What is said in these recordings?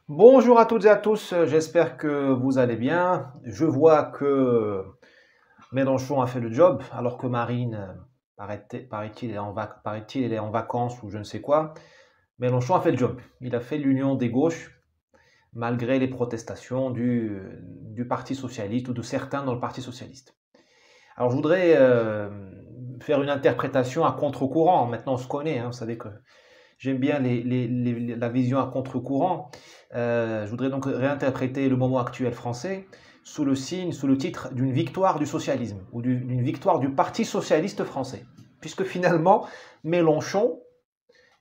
Bonjour à toutes et à tous, j'espère que vous allez bien. Je vois que Mélenchon a fait le job, alors que Marine, paraît-il, elle est en vacances ou je ne sais quoi. Mélenchon a fait le job. Il a fait l'union des gauches, malgré les protestations du Parti socialiste ou de certains dans le Parti socialiste. Alors je voudrais faire une interprétation à contre-courant. Maintenant on se connaît, hein, vous savez que j'aime bien la vision à contre-courant. Je voudrais donc réinterpréter le moment actuel français sous le titre d'une victoire du socialisme ou d'une victoire du Parti socialiste français. Puisque finalement, Mélenchon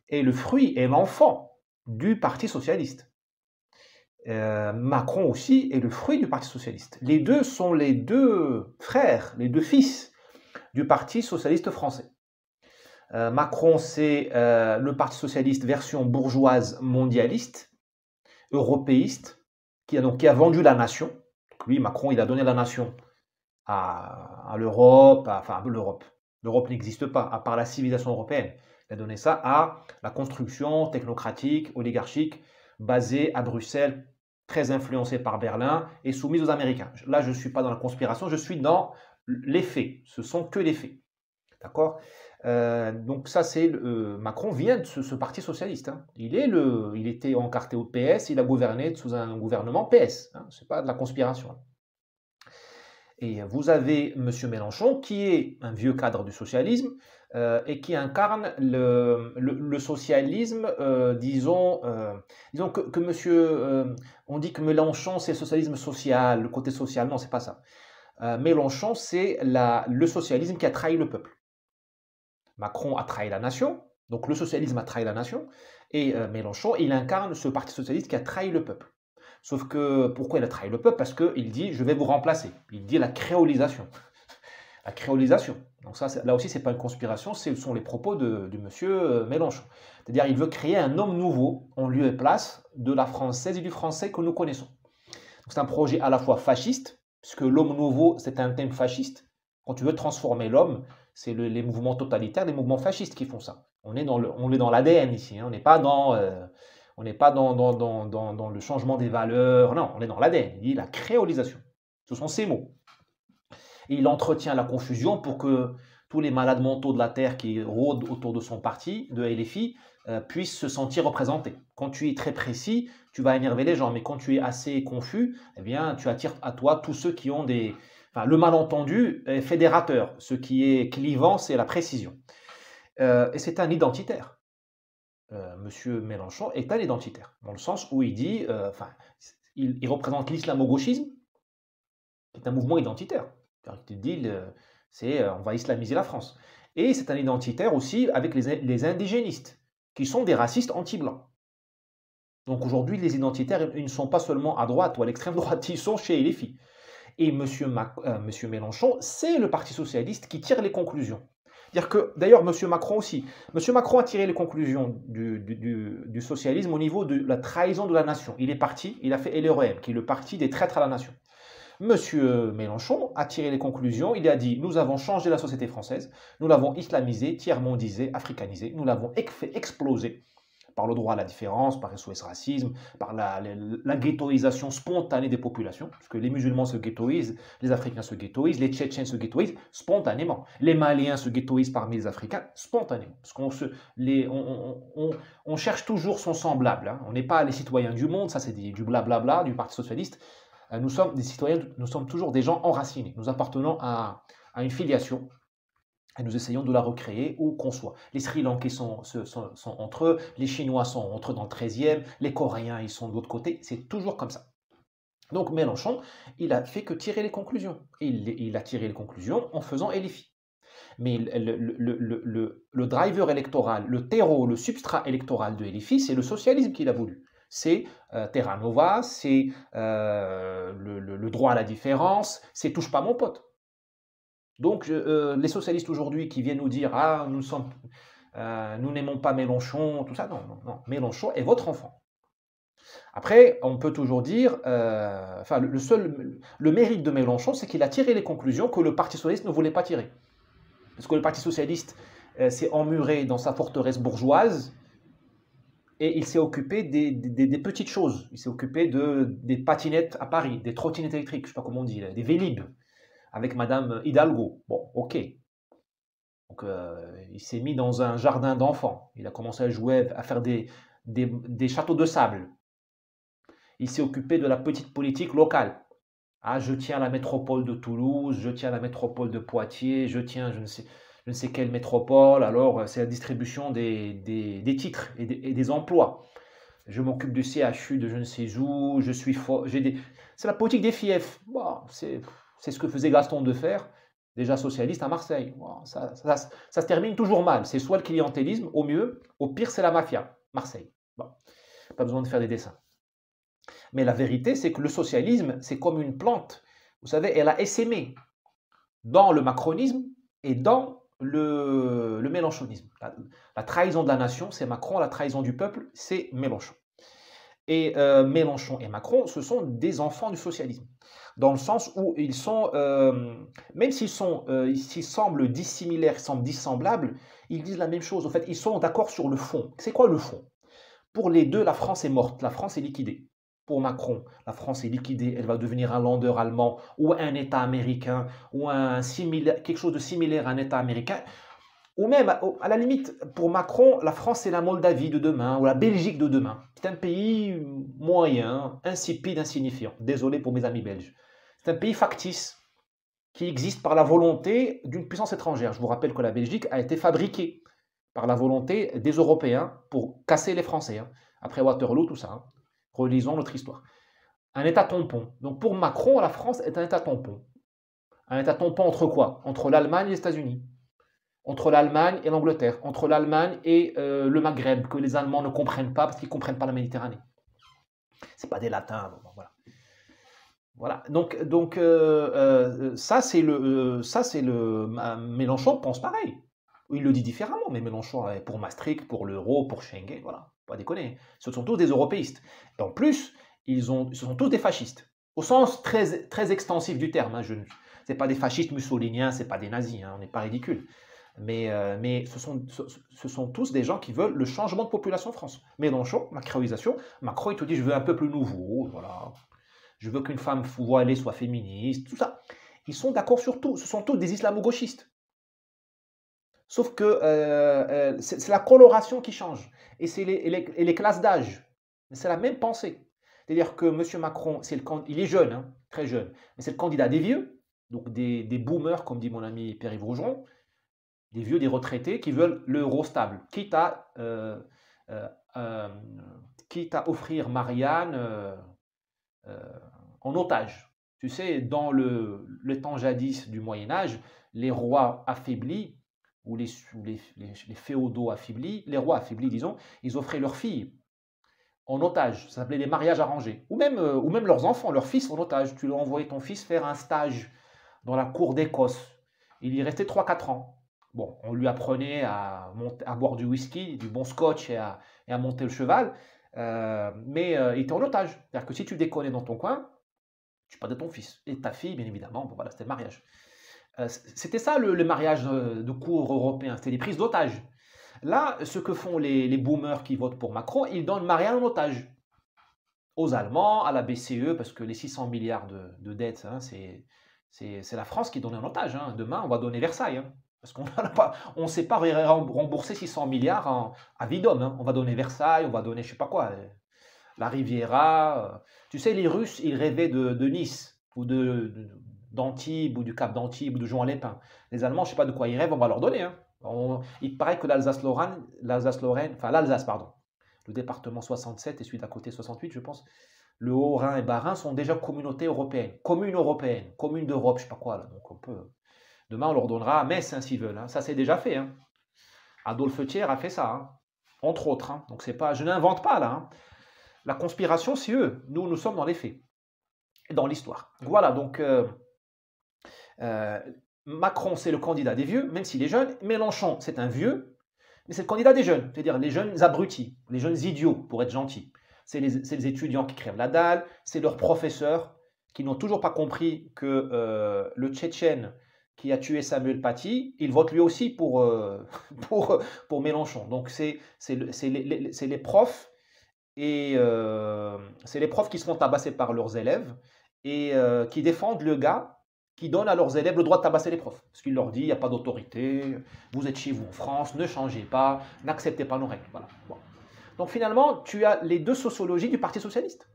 est le fruit et l'enfant du Parti socialiste. Macron aussi est le fruit du Parti socialiste. Les deux sont les deux frères, les deux fils du Parti socialiste français. Macron, c'est le Parti socialiste version bourgeoise mondialiste, européiste, qui a vendu la nation. Donc lui, Macron, il a donné la nation à l'Europe, enfin l'Europe. L'Europe n'existe pas, à part la civilisation européenne. Il a donné ça à la construction technocratique, oligarchique, basée à Bruxelles, très influencée par Berlin et soumise aux Américains. Là, je ne suis pas dans la conspiration, je suis dans les faits. Ce sont que les faits. D'accord. Donc ça, c'est Macron vient de ce parti socialiste, hein. Il était encarté au PS, il a gouverné sous un gouvernement PS, hein. C'est pas de la conspiration. Et vous avez Monsieur Mélenchon, qui est un vieux cadre du socialisme et qui incarne le socialisme, disons que Monsieur, on dit que Mélenchon c'est le socialisme social, le côté social. Non, c'est pas ça. Mélenchon, c'est le socialisme qui a trahi le peuple. Macron a trahi la nation, donc le socialisme a trahi la nation, et Mélenchon, il incarne ce parti socialiste qui a trahi le peuple. Sauf que, pourquoi il a trahi le peuple? Parce qu'il dit, je vais vous remplacer. Il dit la créolisation. La créolisation. Donc ça, là aussi, ce n'est pas une conspiration, ce sont les propos de monsieur Mélenchon. C'est-à-dire, il veut créer un homme nouveau en lieu et place de la française et du français que nous connaissons. C'est un projet à la fois fasciste, puisque l'homme nouveau, c'est un thème fasciste. Quand tu veux transformer l'homme, c'est les mouvements totalitaires, les mouvements fascistes qui font ça. On est dans l'ADN ici, hein. On n'est pas dans le changement des valeurs, non, on est dans l'ADN. Il dit la créolisation. Ce sont ces mots. Et il entretient la confusion pour que tous les malades mentaux de la Terre qui rôdent autour de son parti, de LFI, puissent se sentir représentés. Quand tu es très précis, tu vas énerver les gens, mais quand tu es assez confus, eh bien, tu attires à toi tous ceux qui ont des... Enfin, le malentendu est fédérateur. Ce qui est clivant, c'est la précision. Et c'est un identitaire. Monsieur Mélenchon est un identitaire, dans le sens où il dit, il représente l'islamo-gauchisme, qui est un mouvement identitaire. Il dit, on va islamiser la France. Et c'est un identitaire aussi avec les indigénistes, qui sont des racistes anti-blancs. Donc aujourd'hui, les identitaires, ils ne sont pas seulement à droite ou à l'extrême droite, ils sont chez les filles. Et monsieur Mélenchon, c'est le Parti socialiste qui tire les conclusions. C'est-à-dire que, d'ailleurs, M. Macron aussi. M. Macron a tiré les conclusions du socialisme au niveau de la trahison de la nation. Il est parti, il a fait LREM, qui est le parti des traîtres à la nation. Monsieur Mélenchon a tiré les conclusions, il a dit, nous avons changé la société française, nous l'avons islamisée, tiers-mondisée, africanisée, nous l'avons fait exploser par le droit à la différence, par SOS Racisme, par la ghettoisation spontanée des populations, parce que les musulmans se ghettoisent, les Africains se ghettoisent, les Tchétchènes se ghettoisent spontanément, les Maliens se ghettoisent parmi les Africains spontanément, parce on cherche toujours son semblable, hein. On n'est pas les citoyens du monde, ça c'est du blablabla du Parti Socialiste. Nous sommes des citoyens, nous sommes toujours des gens enracinés, nous appartenons à une filiation, et nous essayons de la recréer où qu'on soit. Les Sri Lankais sont entre eux, les Chinois sont entre eux dans le 13e, les Coréens ils sont de l'autre côté, c'est toujours comme ça. Donc Mélenchon, il a fait que tirer les conclusions. Il a tiré les conclusions en faisant LFI. Mais le driver électoral, le terreau, le substrat électoral de LFI, c'est le socialisme qu'il a voulu. C'est Terra Nova, c'est le droit à la différence, c'est touche pas mon pote. Donc, les socialistes aujourd'hui qui viennent nous dire ah nous n'aimons pas Mélenchon, tout ça, non, non, non. Mélenchon est votre enfant. Après, on peut toujours dire, le mérite de Mélenchon, c'est qu'il a tiré les conclusions que le Parti socialiste ne voulait pas tirer. Parce que le Parti socialiste s'est emmuré dans sa forteresse bourgeoise, Et il s'est occupé des petites choses. Il s'est occupé des patinettes à Paris, des trottinettes électriques, je ne sais pas comment on dit, des Vélib, avec Madame Hidalgo. Bon, ok. Donc, il s'est mis dans un jardin d'enfants. Il a commencé à jouer, à faire des châteaux de sable. Il s'est occupé de la petite politique locale. Ah, je tiens la métropole de Toulouse, je tiens la métropole de Poitiers, je tiens je ne sais quelle métropole. Alors, c'est la distribution des titres et des emplois. Je m'occupe du CHU de je ne sais où, je suis fort. C'est la politique des fiefs. Bon, c'est ce que faisait Gaston Defferre, déjà socialiste à Marseille. Bon, ça se termine toujours mal. C'est soit le clientélisme, au mieux, au pire, c'est la mafia. Marseille. Bon, pas besoin de faire des dessins. Mais la vérité, c'est que le socialisme, c'est comme une plante. Vous savez, elle a essaimé dans le macronisme et dans le mélenchonisme. La trahison de la nation, c'est Macron. La trahison du peuple, c'est Mélenchon. Et Mélenchon et Macron, ce sont des enfants du socialisme. Dans le sens où ils sont, même s'ils semblent dissimilaires, ils semblent dissemblables, ils disent la même chose. En fait, ils sont d'accord sur le fond. C'est quoi le fond? Pour les deux, la France est morte, la France est liquidée. Pour Macron, la France est liquidée, elle va devenir un Länder allemand ou un État américain ou quelque chose de similaire à un État américain. Ou même, à la limite, pour Macron, la France c'est la Moldavie de demain ou la Belgique de demain. C'est un pays moyen, insipide, insignifiant. Désolé pour mes amis belges. C'est un pays factice qui existe par la volonté d'une puissance étrangère. Je vous rappelle que la Belgique a été fabriquée par la volonté des Européens pour casser les Français. Hein. Après Waterloo, tout ça. Hein. Relisons notre histoire. Un État tampon. Donc pour Macron, la France est un État tampon. Un État tampon entre quoi? Entre l'Allemagne et les États-Unis. Entre l'Allemagne et l'Angleterre. Entre l'Allemagne et le Maghreb, que les Allemands ne comprennent pas parce qu'ils ne comprennent pas la Méditerranée. Ce n'est pas des latins. Bon, voilà. Voilà. Donc ça, c'est Mélenchon pense pareil. Il le dit différemment, mais Mélenchon est pour Maastricht, pour l'euro, pour Schengen, voilà. Pas déconner. Ce sont tous des européistes. Et en plus, ce sont tous des fascistes. Au sens très, très extensif du terme. Hein. Ce n'est pas des fascistes mussoliniens, ce n'est pas des nazis, hein, on n'est pas ridicule. Mais ce sont tous des gens qui veulent le changement de population en France. Mélenchon, macronisation. Macron, il te dit, je veux un peuple nouveau, voilà. Je veux qu'une femme voilée soit féministe, tout ça. Ils sont d'accord sur tout. Ce sont tous des islamo-gauchistes. Sauf que c'est la coloration qui change. Et c'est les classes d'âge. C'est la même pensée. C'est-à-dire que M. Macron, il est jeune, hein, très jeune, mais c'est le candidat des vieux, donc des boomers, comme dit mon ami Pierre-Yves Rougeron, des vieux, des retraités qui veulent l'euro stable, quitte à offrir Marianne en otage. Tu sais, dans le temps jadis du Moyen-Âge, les rois affaiblis, ou les féodaux affaiblis, les rois affaiblis, disons, ils offraient leurs filles en otage. Ça s'appelait des mariages arrangés. Ou même leurs enfants, leurs fils en otage. Tu leur envoyais ton fils faire un stage dans la cour d'Écosse. Il y restait 3-4 ans. Bon, on lui apprenait à boire du whisky, du bon scotch et à monter le cheval. Mais il était en otage. C'est-à-dire que si tu déconnais dans ton coin, tu perdais ton fils. Et ta fille, bien évidemment, bon, voilà, c'était le mariage. C'était ça le mariage de cour européen, c'était les prises d'otages. Là, ce que font les boomers qui votent pour Macron, ils donnent Marianne en otage. Aux Allemands, à la BCE, parce que les 600 milliards de dettes, hein, c'est la France qui donne en otage. Hein. Demain, on va donner Versailles. Hein, parce qu'on ne sait pas rembourser 600 milliards à vide homme. Hein. On va donner Versailles, on va donner je ne sais pas quoi, la Riviera. Tu sais, les Russes, ils rêvaient de Nice ou d'Antibes ou du Cap d'Antibes ou de Juan-les-Pins. Les Allemands, je ne sais pas de quoi ils rêvent, on va leur donner. Hein. Il paraît que l'Alsace-Lorraine, enfin l'Alsace, pardon, le département 67 et celui d'à côté 68, je pense, le Haut-Rhin et Bas-Rhin sont déjà communautés européennes, commune d'Europe, je ne sais pas quoi. Là. Donc demain, on leur donnera à Metz, hein, s'ils veulent. Hein. Ça, c'est déjà fait. Hein. Adolphe Thiers a fait ça, hein, entre autres. Hein. Donc c'est pas, je n'invente pas là. Hein. La conspiration, c'est eux. Nous sommes dans les faits, dans l'histoire. Voilà, donc Macron, c'est le candidat des vieux, même s'il est jeune. Mélenchon, c'est un vieux, mais c'est le candidat des jeunes, c'est-à-dire les jeunes abrutis, les jeunes idiots, pour être gentils. C'est les étudiants qui crèvent la dalle, c'est leurs professeurs qui n'ont toujours pas compris que le Tchétchène, qui a tué Samuel Paty, il vote lui aussi pour Mélenchon. Donc c'est les profs et c'est les profs qui se font tabasser par leurs élèves et qui défendent le gars qui donne à leurs élèves le droit de tabasser les profs. Parce qu'il leur dit, il n'y a pas d'autorité, vous êtes chez vous en France, ne changez pas, n'acceptez pas nos règles. Voilà. Bon. Donc finalement, tu as les deux sociologies du Parti socialiste.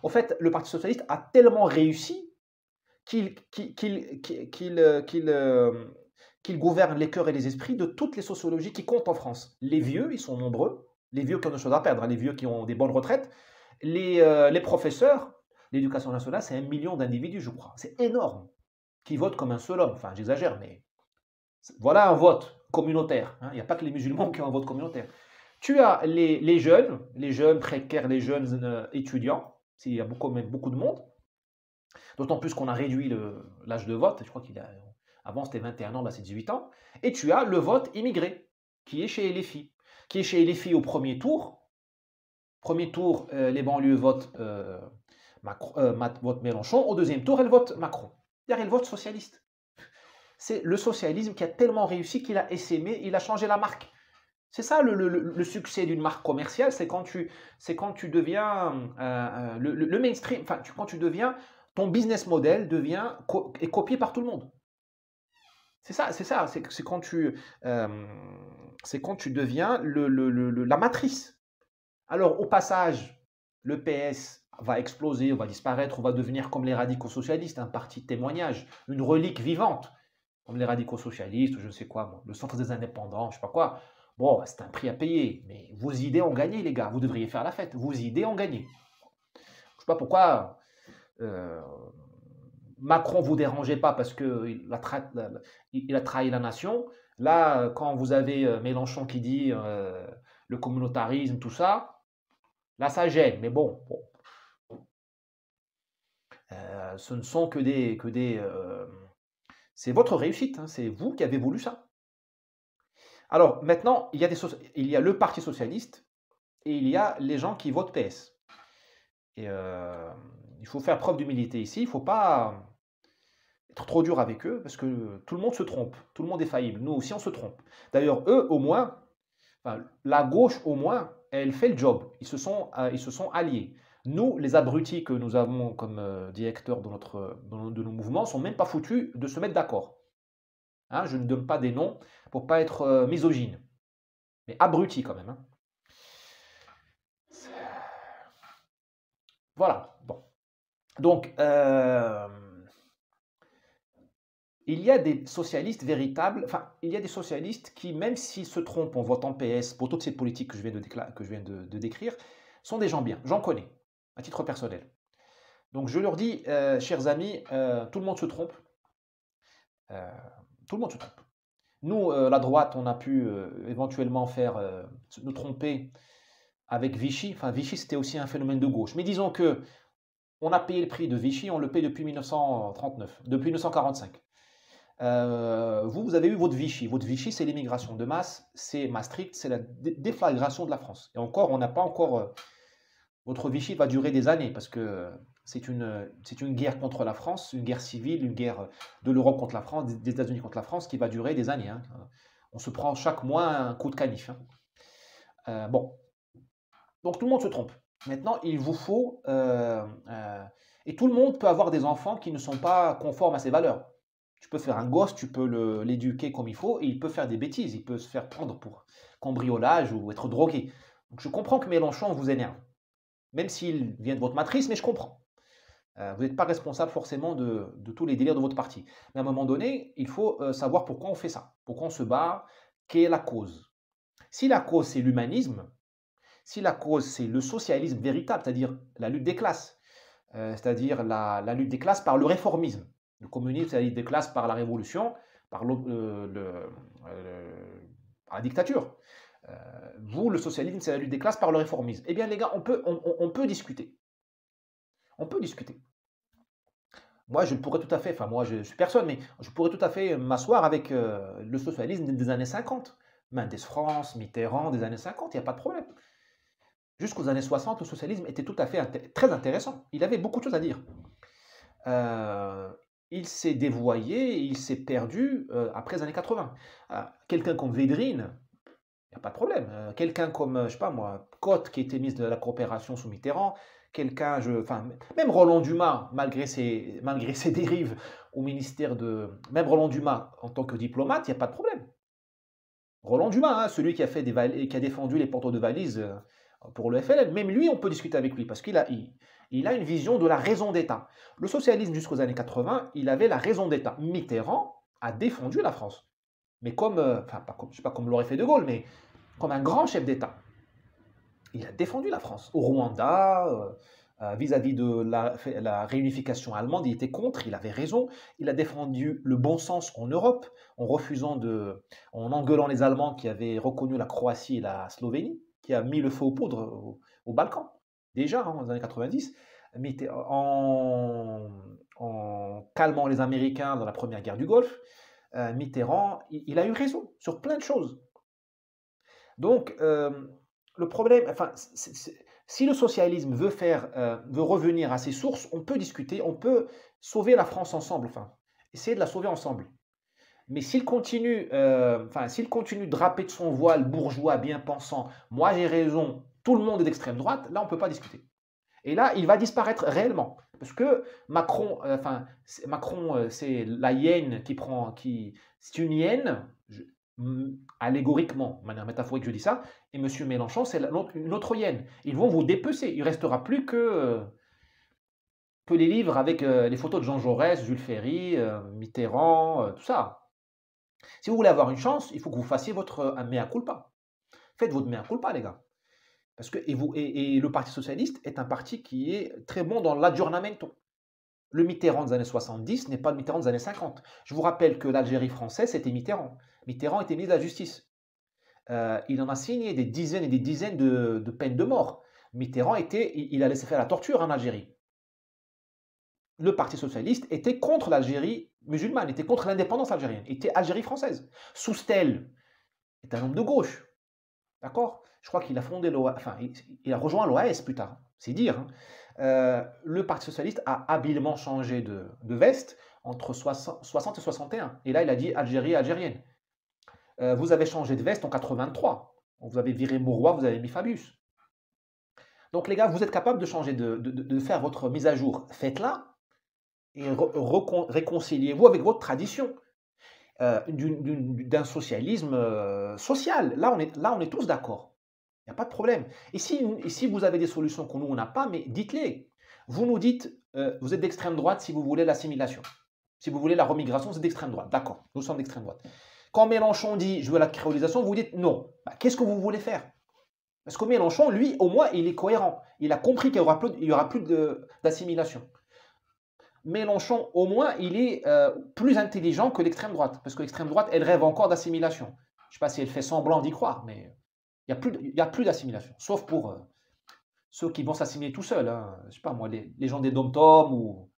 En fait, le Parti socialiste a tellement réussi qu'il gouverne les cœurs et les esprits de toutes les sociologies qui comptent en France. Les vieux, ils sont nombreux, les vieux qui ont des choses à perdre, hein, les vieux qui ont des bonnes retraites, les professeurs, l'éducation nationale, c'est 1 million d'individus, je crois. C'est énorme, qui votent comme un seul homme. Enfin, j'exagère, mais voilà un vote communautaire. Hein. Il n'y a pas que les musulmans qui ont un vote communautaire. Tu as les jeunes précaires, les jeunes étudiants, il y a même beaucoup de monde, d'autant plus qu'on a réduit l'âge de vote, je crois avant c'était 21 ans, là c'est 18 ans, et tu as le vote immigré, qui est chez les filles, au premier tour. Premier tour, les banlieues votent, votent Mélenchon, au deuxième tour, elles votent Macron. C'est-à-dire, elles votent socialiste. C'est le socialisme qui a tellement réussi qu'il a essaimé, il a changé la marque. C'est ça le succès d'une marque commerciale, c'est quand tu deviens le mainstream, enfin, quand tu deviens, ton business model est copié par tout le monde. C'est ça, c'est quand tu deviens la matrice. Alors, au passage, le PS va exploser, on va disparaître, on va devenir comme les radicaux socialistes, un parti de témoignage, une relique vivante, comme les radicaux socialistes, je ne sais quoi, bon, le centre des indépendants, je ne sais pas quoi. Bon, c'est un prix à payer, mais vos idées ont gagné, les gars. Vous devriez faire la fête. Vos idées ont gagné. Je ne sais pas pourquoi Macron ne vous dérangeait pas parce qu'il a trahi la nation. Là, quand vous avez Mélenchon qui dit le communautarisme, tout ça, là, ça gêne. Mais bon. Ce ne sont que des c'est votre réussite. Hein, c'est vous qui avez voulu ça. Alors maintenant, il y a le Parti socialiste et il y a les gens qui votent PS. Et il faut faire preuve d'humilité ici. Il ne faut pas être trop dur avec eux parce que tout le monde se trompe. Tout le monde est faillible. Nous aussi, on se trompe. D'ailleurs, eux, au moins, enfin, la gauche, au moins, elle fait le job. Ils se sont alliés. Nous, les abrutis que nous avons comme directeurs de nos mouvements, ne sont même pas foutus de se mettre d'accord. Hein, je ne donne pas des noms pour ne pas être misogyne. Mais abrutis quand même. Hein. Voilà. Bon. Donc, il y a des socialistes véritables, enfin, il y a des socialistes qui, même s'ils se trompent en votant PS pour toutes ces politiques que je viens de décrire, sont des gens bien. J'en connais, à titre personnel. Donc, je leur dis, chers amis, tout le monde se trompe. Tout le monde se trompe. Nous, la droite, on a pu éventuellement nous tromper avec Vichy. Enfin, Vichy, c'était aussi un phénomène de gauche. Mais disons que on a payé le prix de Vichy, on le paye depuis 1939, depuis 1945. Vous avez eu votre Vichy. Votre Vichy, c'est l'immigration de masse, c'est Maastricht, c'est la déflagration de la France. Et encore, on n'a pas encore... votre Vichy va durer des années parce que c'est une guerre contre la France, une guerre civile, une guerre de l'Europe contre la France, des États-Unis contre la France qui va durer des années. Hein. On se prend chaque mois un coup de canif. Hein. Bon. Donc tout le monde se trompe. Maintenant, il vous faut... et tout le monde peut avoir des enfants qui ne sont pas conformes à ses valeurs. Tu peux faire un gosse, tu peux l'éduquer comme il faut, et il peut faire des bêtises, il peut se faire prendre pour cambriolage ou être drogué. Donc je comprends que Mélenchon vous énerve, même s'il vient de votre matrice, mais je comprends. Vous n'êtes pas responsable forcément de tous les délires de votre parti. Mais à un moment donné, il faut savoir pourquoi on fait ça, pourquoi on se bat, quelle est la cause. Si la cause c'est l'humanisme, si la cause c'est le socialisme véritable, c'est-à-dire la lutte des classes, c'est-à-dire la lutte des classes par le réformisme, le communisme c'est la lutte des classes par la révolution, par la dictature. Vous, le socialisme, c'est la lutte des classes par le réformisme. Eh bien, les gars, on peut discuter. On peut discuter. Moi, je pourrais tout à fait, enfin, moi, je suis personne, mais je pourrais tout à fait m'asseoir avec le socialisme des années 50. Mendes France, Mitterrand, des années 50, il n'y a pas de problème. Jusqu'aux années 60, le socialisme était tout à fait très intéressant. Il avait beaucoup de choses à dire. il s'est dévoyé, il s'est perdu après les années 80. Quelqu'un comme Védrine, il n'y a pas de problème. Quelqu'un comme, je sais pas moi, Cotte, qui était ministre de la Coopération sous Mitterrand, enfin, même Roland Dumas, malgré ses dérives au ministère même Roland Dumas, en tant que diplomate, il n'y a pas de problème. Roland Dumas, hein, celui qui a défendu les porteurs de valises pour le FLN, même lui, on peut discuter avec lui, parce qu'il a une vision de la raison d'État. Le socialisme jusqu'aux années 80, il avait la raison d'État. Mitterrand a défendu la France. Mais enfin, je sais pas comme l'aurait fait De Gaulle, mais comme un grand chef d'État. Il a défendu la France. Au Rwanda, vis-à-vis de la réunification allemande, il était contre, il avait raison. Il a défendu le bon sens en Europe, en engueulant les Allemands qui avaient reconnu la Croatie et la Slovénie, qui a mis le feu aux poudres au Balkan, déjà, dans les années 90, en calmant les Américains dans la première guerre du Golfe. Mitterrand, il a eu raison sur plein de choses. Donc, le problème, enfin, si le socialisme veut revenir à ses sources, on peut discuter, on peut sauver la France ensemble, enfin, essayer de la sauver ensemble. Mais s'il continue de draper de son voile bourgeois bien pensant, moi j'ai raison, tout le monde est d'extrême droite, là on ne peut pas discuter. Et là, il va disparaître réellement. Parce que Macron, c'est la hyène c'est une hyène, allégoriquement, de manière métaphorique, je dis ça, et M. Mélenchon, c'est une autre hyène. Ils vont vous dépecer. Il ne restera plus que les livres avec les photos de Jean Jaurès, Jules Ferry, Mitterrand, tout ça. Si vous voulez avoir une chance, il faut que vous fassiez votre mea culpa. Faites votre mea culpa, les gars. Parce que, et le Parti socialiste est un parti qui est très bon dans l'aggiornamento. Le Mitterrand des années 70 n'est pas le Mitterrand des années 50. Je vous rappelle que l'Algérie française, c'était Mitterrand. Mitterrand était ministre de la Justice. Il en a signé des dizaines et des dizaines de peines de mort. Mitterrand il a laissé faire la torture en Algérie. Le Parti socialiste était contre l'Algérie musulmane, était contre l'indépendance algérienne, était Algérie française. Soustelle est un homme de gauche. D'accord? Je crois qu'il a fondé il a rejoint l'OAS plus tard, c'est dire. Hein. Le Parti socialiste a habilement changé de veste entre 60 et 61. Et là, il a dit Algérie algérienne. Vous avez changé de veste en 83. Vous avez viré Mauroy, vous avez mis Fabius. Donc les gars, vous êtes capables de changer, de faire votre mise à jour. Faites-la et réconciliez-vous avec votre tradition d'un socialisme social. Là, on est tous d'accord. Il n'y a pas de problème. Et si vous avez des solutions que nous, on n'a pas, mais dites-les. Vous nous dites, vous êtes d'extrême droite si vous voulez l'assimilation. Si vous voulez la remigration, c'est d'extrême droite. D'accord, nous sommes d'extrême droite. Quand Mélenchon dit, je veux la créolisation, vous dites non. Bah, qu'est-ce que vous voulez faire? Parce que Mélenchon, lui, au moins, il est cohérent. Il a compris qu'il n'y aura plus d'assimilation. Mélenchon, au moins, il est plus intelligent que l'extrême droite. Parce que l'extrême droite, elle rêve encore d'assimilation. Je ne sais pas si elle fait semblant d'y croire, mais il n'y a plus d'assimilation. Sauf pour ceux qui vont s'assimiler tout seuls. Hein. Je ne sais pas moi, les gens des dom-toms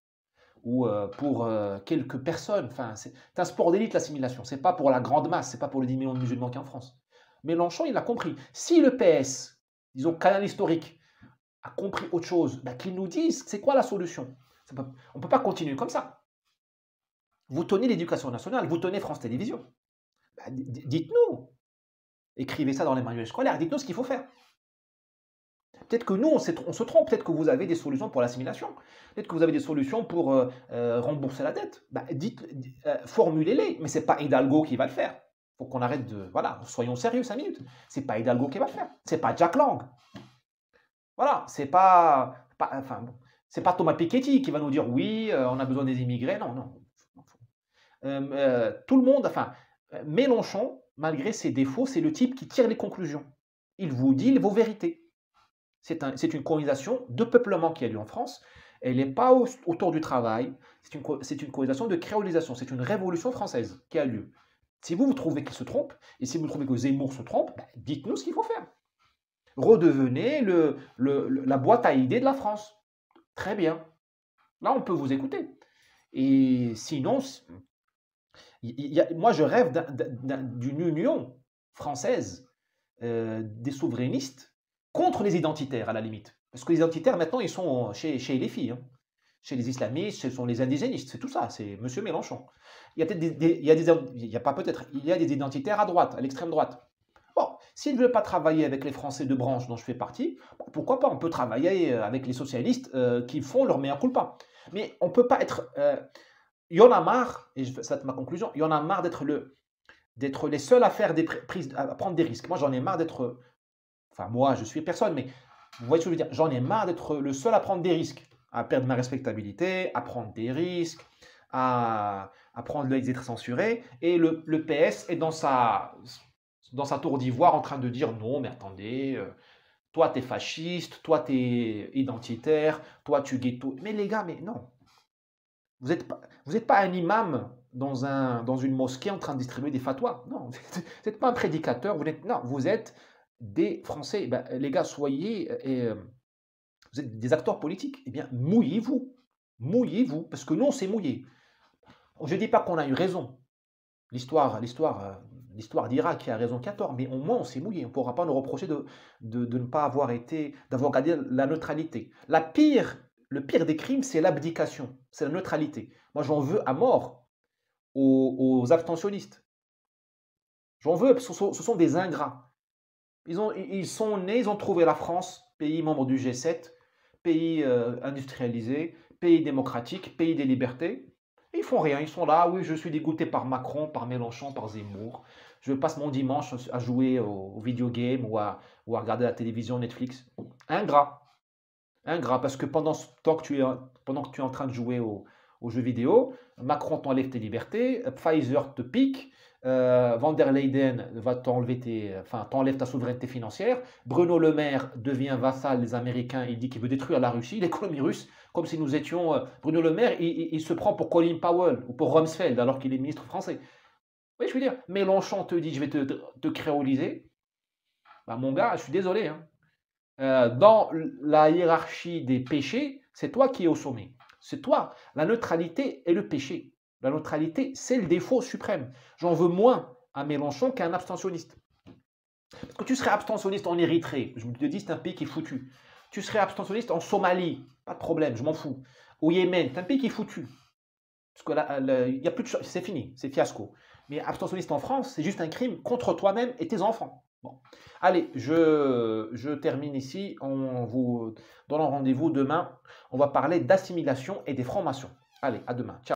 ou pour quelques personnes. Enfin, c'est un sport d'élite, l'assimilation. Ce n'est pas pour la grande masse, ce n'est pas pour les 10 millions de musulmans qu'il y a en France. Mélenchon, il a compris. Si le PS, disons canal historique, a compris autre chose, ben, qu'il nous dise c'est quoi la solution. On ne peut pas continuer comme ça. Vous tenez l'éducation nationale, vous tenez France Télévisions. Ben, dites-nous. Écrivez ça dans les manuels scolaires, dites-nous ce qu'il faut faire. Peut-être que nous, on se trompe, peut-être que vous avez des solutions pour l'assimilation, peut-être que vous avez des solutions pour rembourser la dette. Ben, formulez-les, mais ce n'est pas Hidalgo qui va le faire. Il faut qu'on arrête de... Voilà, soyons sérieux 5 minutes. Ce n'est pas Hidalgo qui va le faire, ce n'est pas Jack Lang. Voilà, c'est pas Thomas Piketty qui va nous dire oui, on a besoin des immigrés. Non, non. Tout le monde, Mélenchon, malgré ses défauts, c'est le type qui tire les conclusions. Il vous dit vos vérités. C'est une colonisation de peuplement qui a lieu en France. Elle n'est pas autour du travail. C'est une colonisation de créolisation. C'est une révolution française qui a lieu. Si vous trouvez qu'il se trompe, et si vous trouvez que Zemmour se trompe, ben, dites-nous ce qu'il faut faire. Redevenez la boîte à idées de la France. Très bien. Là, on peut vous écouter. Et sinon, moi, je rêve d'une union française des souverainistes contre les identitaires, à la limite. Parce que les identitaires, maintenant, ils sont chez les filles. Hein. chez les islamistes, ce sont les indigénistes, c'est tout ça, c'est M. Mélenchon. Il y a peut-être il y a pas peut-être, il y a des identitaires à droite, à l'extrême droite. Bon, s'ils ne veulent pas travailler avec les Français de branche dont je fais partie, bon, pourquoi pas, on peut travailler avec les socialistes qui font leur mea culpa. Mais on ne peut pas être... il y en a marre, et ça va être ma conclusion, il y en a marre d'être les seuls à faire à prendre des risques. Moi, j'en ai marre d'être... Enfin, moi, je suis personne, mais vous voyez ce que je veux dire. J'en ai marre d'être le seul à prendre des risques, à perdre ma respectabilité, à prendre des risques, à prendre le risque d'être censuré. Et le PS est dans sa tour d'ivoire en train de dire non, mais attendez, toi, tu es fasciste, toi, tu es identitaire, toi, tu ghetto. Mais les gars, mais non. Vous n'êtes pas un imam dans une mosquée en train de distribuer des fatwas. Non, vous n'êtes pas un prédicateur. Non, vous êtes des Français. Ben, les gars, vous êtes des acteurs politiques. Eh bien, mouillez-vous. Mouillez-vous. Parce que nous, on s'est mouillé. Je ne dis pas qu'on a eu raison. L'histoire dira qui a raison, qui a tort. Mais au moins, on s'est mouillé. On ne pourra pas nous reprocher de ne pas d'avoir gardé la neutralité. Le pire des crimes, c'est l'abdication, c'est la neutralité. Moi, j'en veux à mort aux abstentionnistes. J'en veux, parce que ce sont des ingrats. Ils sont nés, ils ont trouvé la France, pays membre du G7, pays industrialisé, pays démocratique, pays des libertés. Et ils font rien, ils sont là, oui, je suis dégoûté par Macron, par Mélenchon, par Zemmour. Je passe mon dimanche à jouer aux videogames ou à regarder la télévision, Netflix. Ingrat. Ingrat, parce que pendant que tu es en train de jouer aux jeux vidéo, Macron t'enlève tes libertés, Pfizer te pique, Van der Leyen va t'enlève ta souveraineté financière, Bruno Le Maire devient vassal des Américains, il dit qu'il veut détruire la Russie, l'économie russe, comme si nous étions... Bruno Le Maire, il se prend pour Colin Powell ou pour Rumsfeld alors qu'il est ministre français. Oui, je veux dire, Mélenchon te dit je vais te créoliser. Bah, mon gars, je suis désolé, hein. Dans la hiérarchie des péchés, c'est toi qui es au sommet. C'est toi. La neutralité est le péché. La neutralité, c'est le défaut suprême. J'en veux moins à Mélenchon qu'à un abstentionniste. Parce que tu serais abstentionniste en Érythrée, je te dis, c'est un pays qui est foutu. Tu serais abstentionniste en Somalie, pas de problème, je m'en fous. Au Yémen, c'est un pays qui est foutu. Parce que là, il y a plus de c'est fini, c'est fiasco. Mais abstentionniste en France, c'est juste un crime contre toi-même et tes enfants. Bon. Allez, je termine ici. On vous donne rendez-vous demain. On va parler d'assimilation et des francs-maçons. Allez, à demain. Ciao.